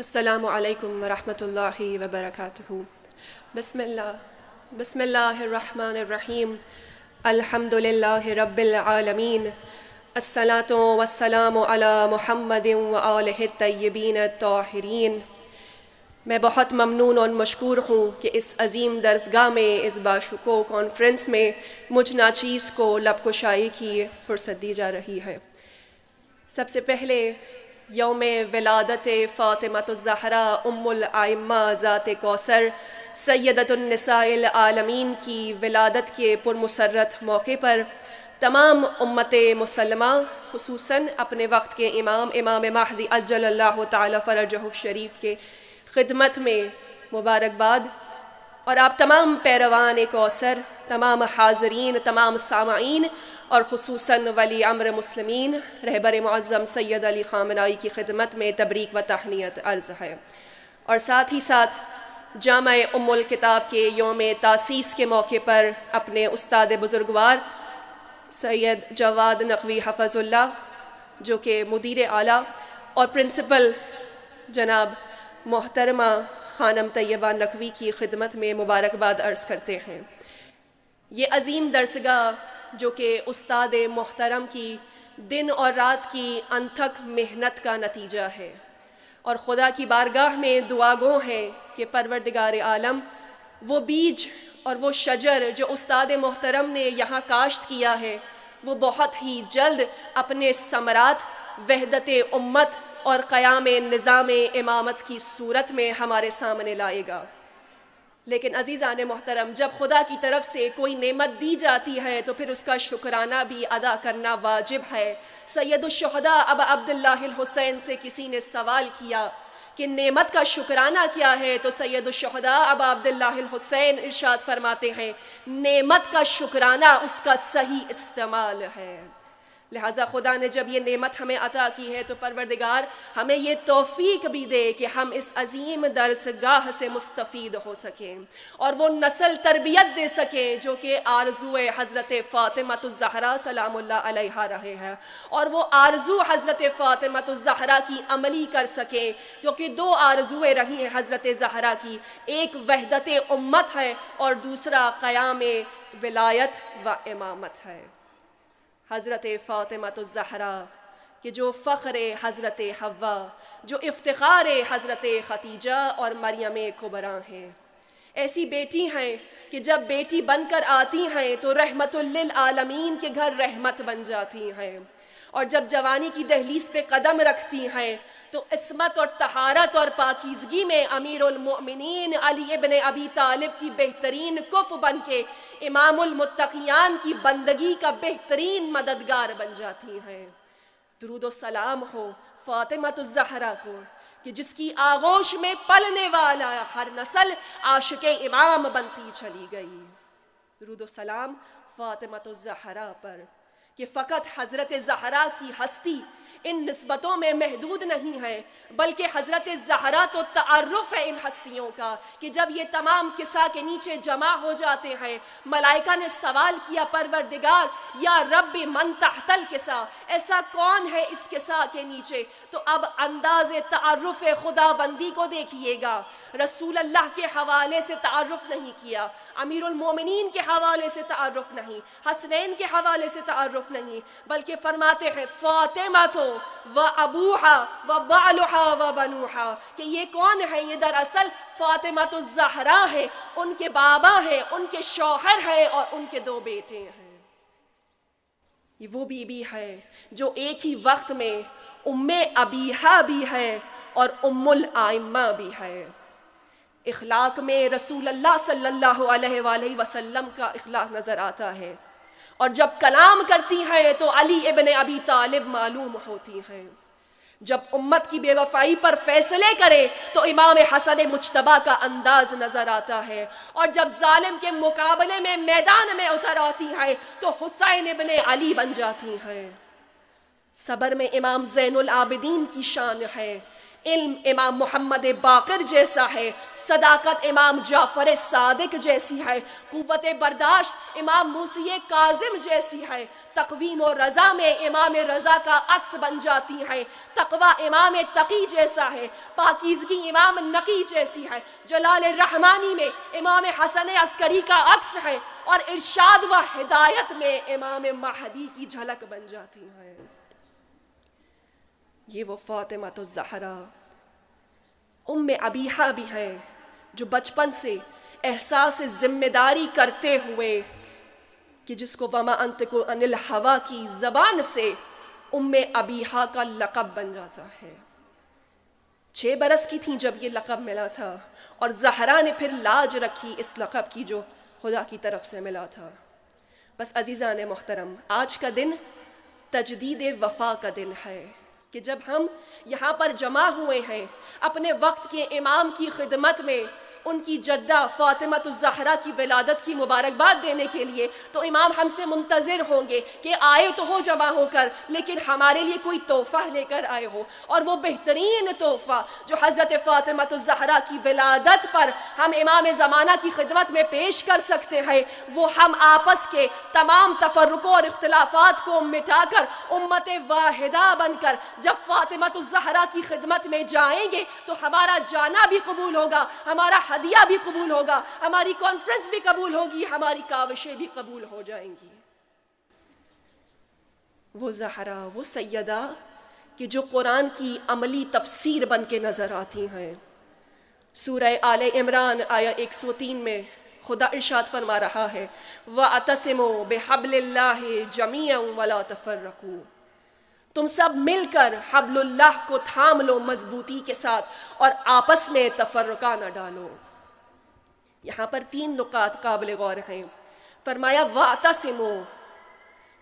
السلام علیکم ورحمۃ اللہ وبرکاتہ۔ بسم اللہ الرحمن الرحیم۔ الحمد للہ رب العالمین، الصلاۃ والسلام علی محمد وآلہ الطیبین الطاہرین۔ میں بہت ممنون اور مشکور ہوں کہ اس عظیم درسگاہ میں، اس باشکوہ کانفرنس میں مجھ ناچیز کو لب کشائی کی فرصت دی جا رہی ہے۔ سب سے پہلے یوم ولادت فاطمۃ الزہرا ام الائمہ ذات کوثر سیدۃ النساء العالمین کی ولادت کے پرمسرت موقع پر تمام امت مسلمہ، خصوصاً اپنے وقت کے امام مہدی عجل اللہ تعالی فرجہ الشریف کے خدمت میں مبارکباد، اور آپ تمام پیروان کوثر، تمام حاضرین، تمام سامعین، اور خصوصاً ولی امر مسلمین رہبر معظم سید علی خامنہئی کی خدمت میں تبریک و تہنیت عرض ہے۔ اور ساتھ ہی ساتھ جامع ام الکتاب کے یوم تاسیس کے موقع پر اپنے استاد بزرگوار سید جواد نقوی حفظ اللہ، جو کہ مدیر اعلیٰ اور پرنسپل جناب محترمہ خانم طیبہ نقوی کی خدمت میں مبارکباد عرض کرتے ہیں۔ یہ عظیم درسگاہ جو کہ استاد محترم کی دن اور رات کی انتھک محنت کا نتیجہ ہے، اور خدا کی بارگاہ میں دعا گو ہے کہ پروردگار عالم وہ بیج اور وہ شجر جو استاد محترم نے یہاں کاشت کیا ہے، وہ بہت ہی جلد اپنے ثمرات وحدت امت اور قیام نظام امامت کی صورت میں ہمارے سامنے لائے گا۔ لیکن عزیزان محترم، جب خدا کی طرف سے کوئی نعمت دی جاتی ہے تو پھر اس کا شکرانہ بھی ادا کرنا واجب ہے۔ سید الشہداء ابا عبداللہ الحسین سے کسی نے سوال کیا کہ نعمت کا شکرانہ کیا ہے، تو سید الشہداء ابا عبداللہ الحسین ارشاد فرماتے ہیں، نعمت کا شکرانہ اس کا صحیح استعمال ہے۔ لہٰذا خدا نے جب یہ نعمت ہمیں عطا کی ہے تو پروردگار ہمیں یہ توفیق بھی دے کہ ہم اس عظیم درسگاہ سے مستفید ہو سکیں، اور وہ نسل تربیت دے سکیں جو کہ آرزو حضرت فاطمۃ الزہرا سلام اللہ علیہا رہے ہیں، اور وہ آرزو حضرت فاطمۃ الزہرا کی عملی کر سکیں، جو کہ دو آرزویں رہی ہیں حضرت زہرا کی، ایک وحدت امت ہے اور دوسرا قیام ولایت و امامت ہے۔ حضرت فاطمۃ الزہرا کہ جو فخر حضرت حوا، جو افتخار حضرت ختیجہ اور مریم کبریٰ ہیں، ایسی بیٹی ہیں کہ جب بیٹی بن کر آتی ہیں تو رحمت للعالمین کے گھر رحمت بن جاتی ہیں، اور جب جوانی کی دہلیز پہ قدم رکھتی ہیں تو عصمت اور طہارت اور پاکیزگی میں امیر المؤمنین علی ابن ابی طالب کی بہترین کف بن کے امام المتقیان کی بندگی کا بہترین مددگار بن جاتی ہیں۔ درود و سلام ہو فاطمۃ الزہرا کو کہ جس کی آغوش میں پلنے والا ہر نسل عاشق امام بنتی چلی گئی۔ درود و سلام فاطمۃ الزہرا پر کہ فقط حضرت زہرا کی ہستی ان نسبتوں میں محدود نہیں ہے، بلکہ حضرت زہرا تو تعارف ہے ان ہستیوں کا کہ جب یہ تمام کسا کے نیچے جمع ہو جاتے ہیں، ملائکہ نے سوال کیا پروردگار یا رب من تحت الکسا، ایسا کون ہے اس کسا کے نیچے؟ تو اب انداز تعارف خدا بندی کو دیکھیے گا، رسول اللہ کے حوالے سے تعارف نہیں کیا، امیر المومنین کے حوالے سے تعارف نہیں، حسنین کے حوالے سے تعارف نہیں، بلکہ فرماتے ہیں فاطمہ تو و ابوہا و بالہا و بنوہا، کہ یہ کون ہے؟ یہ دراصل فاطمۃ الزہرا ہے، ان کے بابا ہیں، ان کے شوہر ہیں، اور ان کے دو بیٹے ہیں۔ یہ وہ بی بی ہے جو ایک ہی وقت میں ام ابیہا بھی ہے اور ام الائمہ بھی ہے۔ اخلاق میں رسول اللہ صلی اللہ علیہ وآلہ وسلم کا اخلاق نظر آتا ہے، اور جب کلام کرتی ہیں تو علی ابن ابی طالب معلوم ہوتی ہیں، جب امت کی بے وفائی پر فیصلے کرے تو امام حسن مجتبیٰ کا انداز نظر آتا ہے، اور جب ظالم کے مقابلے میں میدان میں اتر آتی ہیں تو حسین ابن علی بن جاتی ہیں۔ صبر میں امام زین العابدین کی شان ہے، علم امام محمد باقر جیسا ہے، صداقت امام جعفر صادق جیسی ہے، قوت برداشت امام موسی کاظم جیسی ہے، تقویم و رضا میں امام رضا کا عکس بن جاتی ہے، تقوی امام تقی جیسا ہے، پاکیزگی امام نقی جیسی ہے، جلال الرحمانی میں امام حسن عسکری کا عکس ہے، اور ارشاد و ہدایت میں امام مہدی کی جھلک بن جاتی ہے۔ یہ وہ فاطمہ الزہرا ام ابیحہ بھی ہے جو بچپن سے احساس ذمہ داری کرتے ہوئے کہ جس کو وما انطق عن الہویٰ کی زبان سے ام ابیحہ کا لقب بن جاتا ہے۔ 6 برس کی تھیں جب یہ لقب ملا تھا، اور زہرا نے پھر لاج رکھی اس لقب کی جو خدا کی طرف سے ملا تھا۔ بس عزیزان محترم، آج کا دن تجدید وفا کا دن ہے کہ جب ہم یہاں پر جمع ہوئے ہیں اپنے وقت کے امام کی خدمت میں ان کی جدہ فاطمہ الزہرا کی ولادت کی مبارکباد دینے کے لیے، تو امام ہم سے منتظر ہوں گے کہ آئے تو ہو جمع ہو کر، لیکن ہمارے لیے کوئی تحفہ لے کر آئے ہو، اور وہ بہترین تحفہ جو حضرت فاطمہ الزہرا کی ولادت پر ہم امام زمانہ کی خدمت میں پیش کر سکتے ہیں، وہ ہم آپس کے تمام تفرقوں اور اختلافات کو مٹا کر امت واحدہ بن کر جب فاطمہ الزہرا کی خدمت میں جائیں گے تو ہمارا جانا بھی قبول ہوگا، ہمارا ہدیہ بھی قبول ہوگا، ہماری کانفرنس بھی قبول ہوگی، ہماری کاوشیں بھی قبول ہو جائیں گی۔ وہ زہرا، وہ سیدہ کہ جو قرآن کی عملی تفسیر بن کے نظر آتی ہیں۔ سورہ آل عمران آیہ 103 میں خدا ارشاد فرما رہا ہے وَاعْتَصِمُوا بِحَبْلِ اللَّهِ جَمِيعًا وَلَا تَفَرَّقُوا، تم سب مل کر حبل اللہ کو تھام لو مضبوطی کے ساتھ اور آپس میں تفرقہ نہ ڈالو۔ یہاں پر 3 نکات قابل غور ہیں۔ فرمایا وَاعْتَصِمُوا،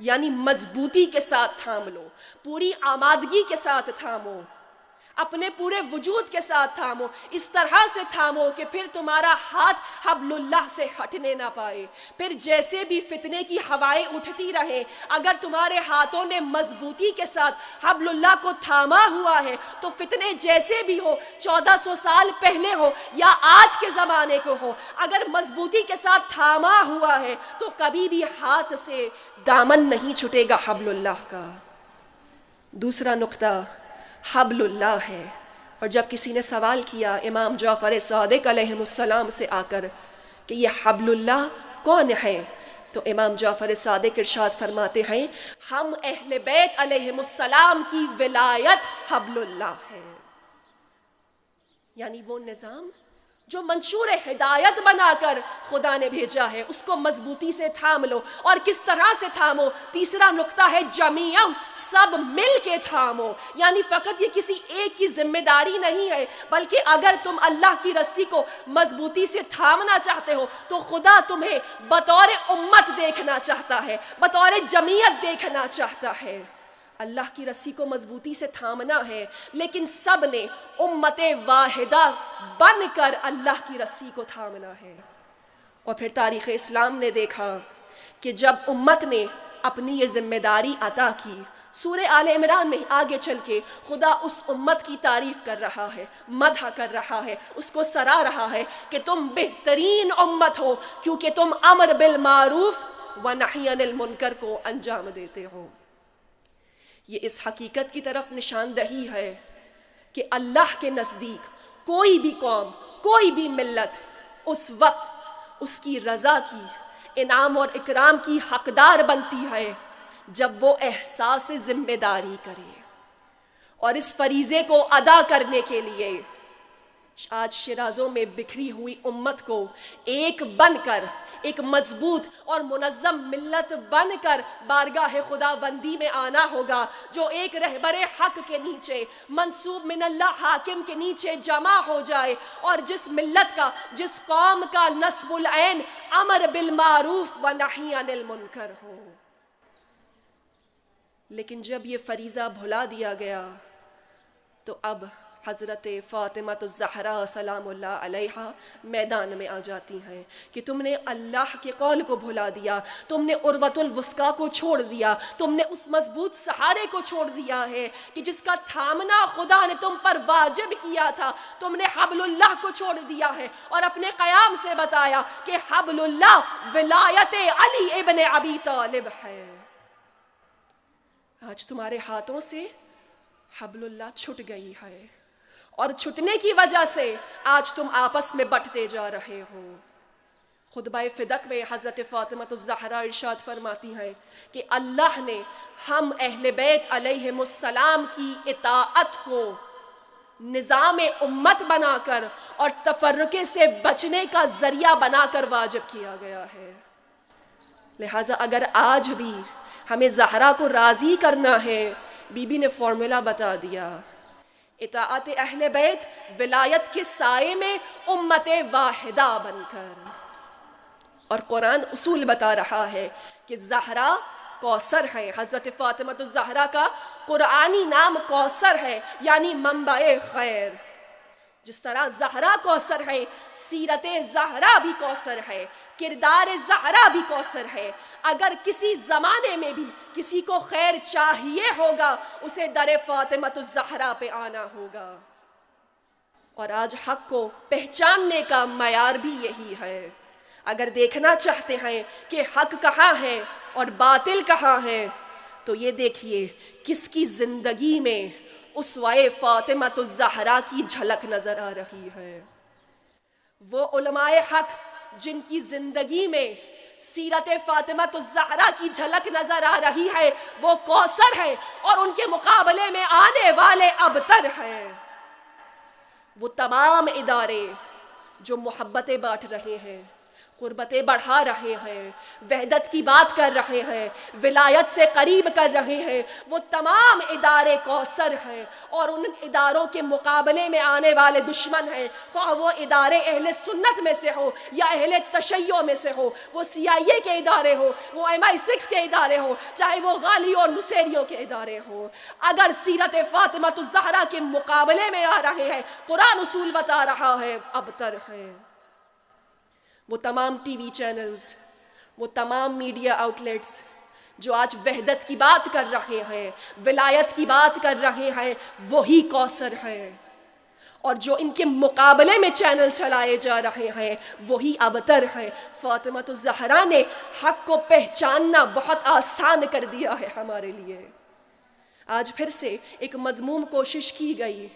یعنی مضبوطی کے ساتھ تھام لو، پوری آمادگی کے ساتھ تھامو، اپنے پورے وجود کے ساتھ تھامو، اس طرح سے تھامو کہ پھر تمہارا ہاتھ حبل اللہ سے ہٹنے نہ پائے، پھر جیسے بھی فتنے کی ہوائیں اٹھتی رہیں، اگر تمہارے ہاتھوں نے مضبوطی کے ساتھ حبل اللہ کو تھاما ہوا ہے تو فتنے جیسے بھی ہو، 1400 سال پہلے ہو یا آج کے زمانے کو ہو، اگر مضبوطی کے ساتھ تھاما ہوا ہے تو کبھی بھی ہاتھ سے دامن نہیں چھٹے گا حبل اللہ کا۔ دوسرا نقطہ حبل اللہ ہے، اور جب کسی نے سوال کیا امام جعفر صادق علیہ السلام سے آ کر کہ یہ حبل اللہ کون ہے، تو امام جعفر صادق ارشاد فرماتے ہیں ہم اہل بیت علیہ السلام کی ولایت حبل اللہ ہے، یعنی وہ نظام جو منشور ہدایت بنا کر خدا نے بھیجا ہے، اس کو مضبوطی سے تھام لو۔ اور کس طرح سے تھامو؟ تیسرا نقطہ ہے جمیعاً، سب مل کے تھامو، یعنی فقط یہ کسی ایک کی ذمہ داری نہیں ہے، بلکہ اگر تم اللہ کی رسی کو مضبوطی سے تھامنا چاہتے ہو تو خدا تمہیں بطور امت دیکھنا چاہتا ہے، بطور جمعیت دیکھنا چاہتا ہے۔ اللہ کی رسی کو مضبوطی سے تھامنا ہے، لیکن سب نے امت واحدہ بن کر اللہ کی رسی کو تھامنا ہے۔ اور پھر تاریخ اسلام نے دیکھا کہ جب امت نے اپنی یہ ذمہ داری عطا کی، سورہ آل عمران میں آگے چل کے خدا اس امت کی تعریف کر رہا ہے، مدح کر رہا ہے، اس کو سرا رہا ہے کہ تم بہترین امت ہو کیونکہ تم امر بالمعروف و نہی عن المنکر کو انجام دیتے ہو۔ یہ اس حقیقت کی طرف نشاندہی ہے کہ اللہ کے نزدیک کوئی بھی قوم، کوئی بھی ملت اس وقت اس کی رضا کی، انعام اور اکرام کی حقدار بنتی ہے جب وہ احساس ذمہ داری کرے، اور اس فریضے کو ادا کرنے کے لیے آج شیرازوں میں بکھری ہوئی امت کو ایک بن کر، ایک مضبوط اور منظم ملت بن کر بارگاہ خدا بندی میں آنا ہوگا، جو ایک رہبر حق کے نیچے، منصوب من اللہ حاکم کے نیچے جمع ہو جائے، اور جس ملت کا، جس قوم کا نصب العین امر بالمعروف و نہی عن المنکر ہو۔ لیکن جب یہ فریضہ بھلا دیا گیا تو اب حضرت فاطمہ الزہرا سلام اللہ علیہا میدان میں آ جاتی ہیں کہ تم نے اللہ کے قول کو بھلا دیا، تم نے عروۃ الوثقیٰ کو چھوڑ دیا، تم نے اس مضبوط سہارے کو چھوڑ دیا ہے کہ جس کا تھامنا خدا نے تم پر واجب کیا تھا، تم نے حبل اللہ کو چھوڑ دیا ہے اور اپنے قیام سے بتایا کہ حبل اللہ ولایت علی ابن ابی طالب ہے۔ آج تمہارے ہاتھوں سے حبل اللہ چھٹ گئی ہے اور چھٹنے کی وجہ سے آج تم آپس میں بٹتے جا رہے ہو۔ خطبہ فدق میں حضرت فاطمہ الزہرا ارشاد فرماتی ہیں کہ اللہ نے ہم اہل بیت علیہم السلام کی اطاعت کو نظام امت بنا کر اور تفرقے سے بچنے کا ذریعہ بنا کر واجب کیا گیا ہے۔ لہٰذا اگر آج بھی ہمیں زہرا کو راضی کرنا ہے، بی بی نے فارمولا بتا دیا، اطاعت اہل بیت ولایت کے سائے میں امت واحدہ بن کر۔ اور قرآن اصول بتا رہا ہے کہ زہرا کوثر ہے، حضرت فاطمہ الزہرا کا قرآنی نام کوثر ہے، یعنی منبع خیر۔ جس طرح زہرا کوثر ہے، سیرت زہرا بھی کوثر ہے، کردار زہرا بھی کوثر ہے۔ اگر کسی زمانے میں بھی کسی کو خیر چاہیے ہوگا، اسے در فاطمہ الزہرا پہ آنا ہوگا۔ اور آج حق کو پہچاننے کا معیار بھی یہی ہے۔ اگر دیکھنا چاہتے ہیں کہ حق کہاں ہے اور باطل کہاں ہے، تو یہ دیکھیے کس کی زندگی میں اسوہ فاطمہ الزہرا کی جھلک نظر آ رہی ہے۔ وہ علماء حق جن کی زندگی میں سیرت فاطمہ الزہرا کی جھلک نظر آ رہی ہے، وہ کوثر ہے اور ان کے مقابلے میں آنے والے ابتر ہیں۔ وہ تمام ادارے جو محبتیں بانٹ رہے ہیں، قربتیں بڑھا رہے ہیں، وحدت کی بات کر رہے ہیں، ولایت سے قریب کر رہے ہیں، وہ تمام ادارے کوثر ہیں اور ان اداروں کے مقابلے میں آنے والے دشمن ہیں، خواہ وہ ادارے اہل سنت میں سے ہو یا اہل تشیع میں سے ہو، وہ CIA کے ادارے ہو، وہ MI6 کے ادارے ہو، چاہے وہ غالی اور نصیریوں کے ادارے ہوں۔ اگر سیرت فاطمہ الزہرا کے مقابلے میں آ رہے ہیں، قرآن اصول بتا رہا ہے ابتر ہیں۔ وہ تمام ٹی وی چینلز، وہ تمام میڈیا آؤٹلیٹس جو آج وحدت کی بات کر رہے ہیں، ولایت کی بات کر رہے ہیں، وہی کوثر ہیں، اور جو ان کے مقابلے میں چینل چلائے جا رہے ہیں وہی ابتر ہیں۔ فاطمہ الزہرا نے حق کو پہچاننا بہت آسان کر دیا ہے ہمارے لیے۔ آج پھر سے ایک مذموم کوشش کی گئی،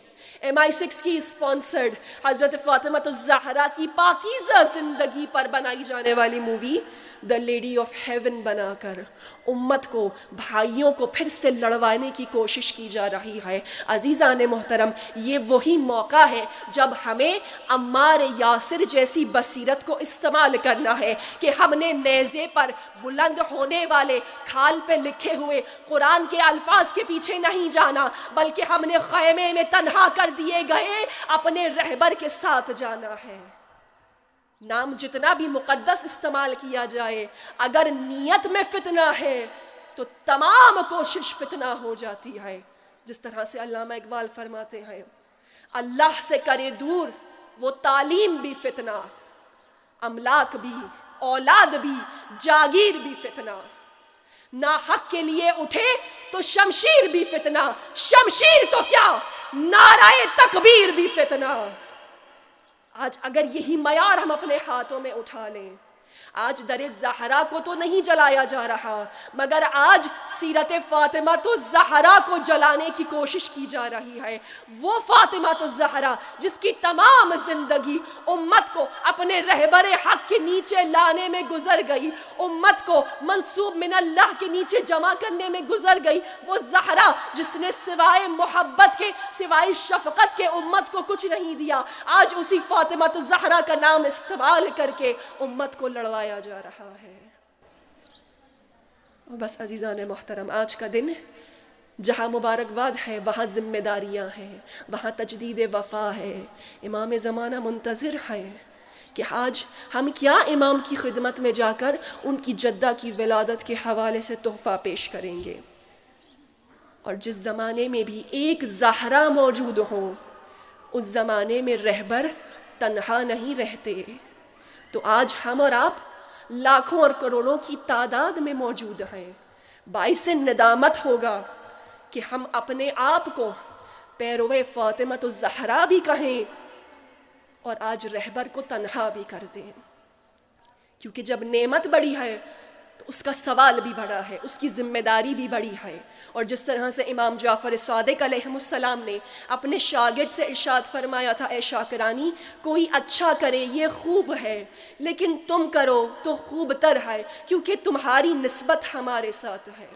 MI6 کی اسپانسرڈ حضرت فاطمہ الزہرا کی پاکیزہ زندگی پر بنائی جانے والی movie the lady of heaven بنا کر امت کو، بھائیوں کو پھر سے لڑوانے کی کوشش کی جا رہی ہے۔ عزیزان محترم، یہ وہی موقع ہے جب ہمیں عمار یاسر جیسی بصیرت کو استعمال کرنا ہے کہ ہم نے نیزے پر بلند ہونے والے کھال پہ لکھے ہوئے قرآن کے الفاظ کے پیچھے نہیں جانا، بلکہ ہم نے خیمے میں تنہا کر دیے گئے اپنے رہبر کے ساتھ جانا ہے۔ نام جتنا بھی مقدس استعمال کیا جائے، اگر نیت میں فتنہ ہے تو تمام کوشش فتنہ ہو جاتی ہے۔ جس طرح سے علامہ اقبال فرماتے ہیں، اللہ سے کرے دور وہ تعلیم بھی فتنہ، املاک بھی، اولاد بھی، جاگیر بھی فتنہ، ناحق کے لیے اٹھے تو شمشیر بھی فتنہ، شمشیر تو کیا نعرہ تکبیر بھی فتنہ۔ آج اگر یہی معیار ہم اپنے ہاتھوں میں اٹھا لیں، آج در زہرا کو تو نہیں جلایا جا رہا، مگر آج سیرت فاطمہ الزہرا کو جلانے کی کوشش کی جا رہی ہے۔ وہ فاطمہ الزہرا جس کی تمام زندگی امت کو اپنے رہبر حق کے نیچے لانے میں گزر گئی، امت کو منسوب من اللہ کے نیچے جمع کرنے میں گزر گئی، وہ زہرا جس نے سوائے محبت کے، سوائے شفقت کے امت کو کچھ نہیں دیا، آج اسی فاطمہ الزہرا کا نام استعمال کر کے امت کو لڑوایا جا رہا ہے۔ بس عزیزان محترم، آج کا دن جہاں مبارکباد ہے وہاں ذمہ داریاں ہیں، وہاں تجدید وفا ہے۔ امام زمانہ منتظر ہے کہ آج ہم کیا امام کی خدمت میں جا کر ان کی جدہ کی ولادت کے حوالے سے تحفہ پیش کریں گے۔ اور جس زمانے میں بھی ایک زہرا موجود ہوں، اس زمانے میں رہبر تنہا نہیں رہتے، تو آج ہم اور آپ لاکھوں اور کروڑوں کی تعداد میں موجود ہیں۔ باعث ندامت ہوگا کہ ہم اپنے آپ کو پیروے فاطمۃ الزہرا بھی کہیں اور آج رہبر کو تنہا بھی کر دیں، کیونکہ جب نعمت بڑی ہے تو اس کا سوال بھی بڑا ہے، اس کی ذمہ داری بھی بڑی ہے۔ اور جس طرح سے امام جعفر صادق علیہ السلام نے اپنے شاگرد سے ارشاد فرمایا تھا، اے شاکرانی، کوئی اچھا کرے یہ خوب ہے، لیکن تم کرو تو خوب تر ہے، کیونکہ تمہاری نسبت ہمارے ساتھ ہے۔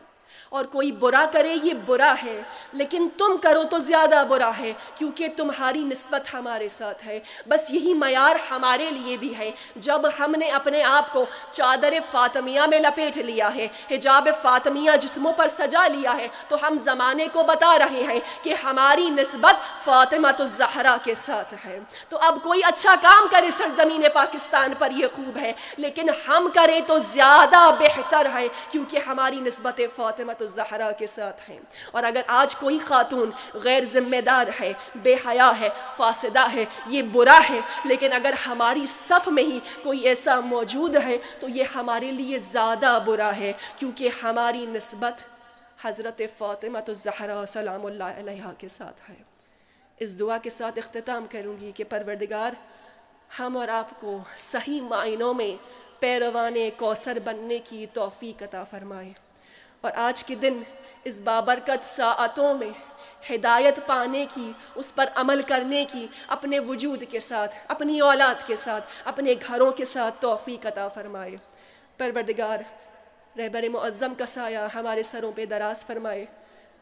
اور کوئی برا کرے یہ برا ہے، لیکن تم کرو تو زیادہ برا ہے، کیونکہ تمہاری نسبت ہمارے ساتھ ہے۔ بس یہی معیار ہمارے لیے بھی ہے۔ جب ہم نے اپنے آپ کو چادر فاطمیہ میں لپیٹ لیا ہے، حجاب فاطمیہ جسموں پر سجا لیا ہے، تو ہم زمانے کو بتا رہے ہیں کہ ہماری نسبت فاطمۃ الزہرا کے ساتھ ہے۔ تو اب کوئی اچھا کام کرے سرزمین پاکستان پر یہ خوب ہے، لیکن ہم کریں تو زیادہ بہتر ہے، کیونکہ ہماری نسبت فاطمۃ الزہرا کے ساتھ ہیں۔ اور اگر آج کوئی خاتون غیر ذمہ دار ہے، بے حیا ہے، فاسدہ ہے، یہ برا ہے، لیکن اگر ہماری صف میں ہی کوئی ایسا موجود ہے تو یہ ہمارے لیے زیادہ برا ہے، کیونکہ ہماری نسبت حضرت فاطمۃ الزہرا سلام اللہ علیہا کے ساتھ ہے۔ اس دعا کے ساتھ اختتام کروں گی کہ پروردگار ہم اور آپ کو صحیح معنوں میں پیروان کوثر بننے کی توفیق عطا فرمائے، اور آج کے دن اس بابرکت ساعتوں میں ہدایت پانے کی، اس پر عمل کرنے کی اپنے وجود کے ساتھ، اپنی اولاد کے ساتھ، اپنے گھروں کے ساتھ توفیق عطا فرمائے۔ پروردگار رہبر معظم کا سایہ ہمارے سروں پہ دراز فرمائے،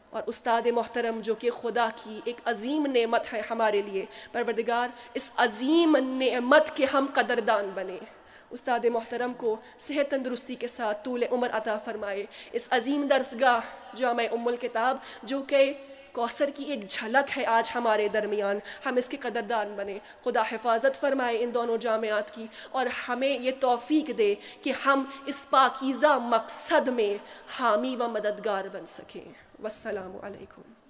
اور استاد محترم جو کہ خدا کی ایک عظیم نعمت ہے ہمارے لیے، پروردگار اس عظیم نعمت کے ہم قدردان بنیں۔ استاد محترم کو صحت تندرستی کے ساتھ طول عمر عطا فرمائے۔ اس عظیم درسگاہ جامع ام الکتاب جو کہ کوثر کی ایک جھلک ہے آج ہمارے درمیان، ہم اس کے قدردان بنیں۔ خدا حفاظت فرمائے ان دونوں جامعات کی، اور ہمیں یہ توفیق دے کہ ہم اس پاکیزہ مقصد میں حامی و مددگار بن سکیں۔ والسلام علیکم۔